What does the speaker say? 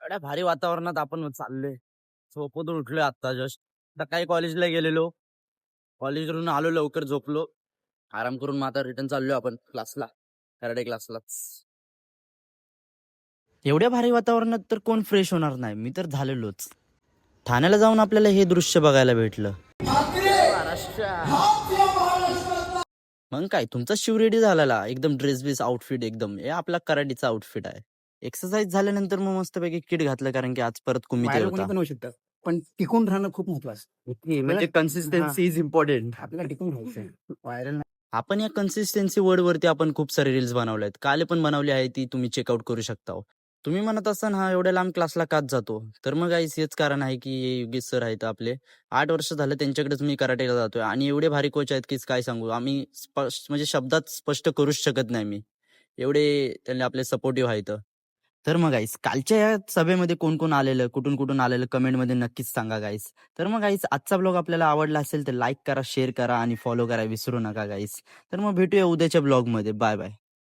एवढ्या भारी वातावरणात आपण चाललोय. झोपेतून उठलोय आता जस्ट. सकाळी कॉलेजला गेलेलो. कॉलेजवरून आलो लवकर झोपलो. आराम करून मग आता रिटर्न चाललोय आपण क्लासला. कराटे क्लासलाच. एवढ्या भारी वातावरणात तर कोण फ्रेश होणार नाही. मी तर झालेलोच. ठाण्याला जाऊन आपल्याला हे दृश्य बघायला भेटलं. मग काय तुमचा शिव रेडी झालेला एकदम ड्रेस बीस आउटफिट एकदम हे आपला कराटीचा आउटफिट आहे. एक्सरसाइज झाल्यानंतर मग मस्तपैकी किट घातलं कारण की आज परत कुमिते व्हायरल कोणी होता. पण होऊ शकतं, पण टिकून राहणं खूप महत्वाचं. म्हणजे कन्सिस्टन्सी इज इम्पॉर्टंट. आपल्याला टिकून राहायचं, व्हायरल आपण या कन्सिस्टन्सी वर्ड वरती आपण खूप सारे रील्स बनवले आहेत. काल पण बनवली आहे ती तुम्ही चेकआउट करू शकता हो. तुम्ही म्हणत असाल हा एवढ्या लांब क्लासला काच जातो तर मग गाईस हेच कारण आहे की हे योगेश सर आहेत आपले. 8 वर्ष झालं त्यांच्याकडेच मी कराटेला जातोय आणि एवढे भारी कोच आहेत की काय सांगू. आम्ही स्पष्ट म्हणजे शब्दात स्पष्ट करूच शकत नाही मी. एवढे त्यांनी आपले सपोर्टिव्ह आहेत. तर मग गाईस कालच्या या सभेमध्ये कोण कोण आलेलं कुठून कुठून आलेलं कमेंटमध्ये नक्कीच सांगा गाईस. तर मग गाईस आजचा ब्लॉग आपल्याला आवडला असेल तर लाईक करा, शेअर करा आणि फॉलो करा विसरू नका गाईस. तर मग भेटूया उद्याच्या ब्लॉगमध्ये. Bye bye.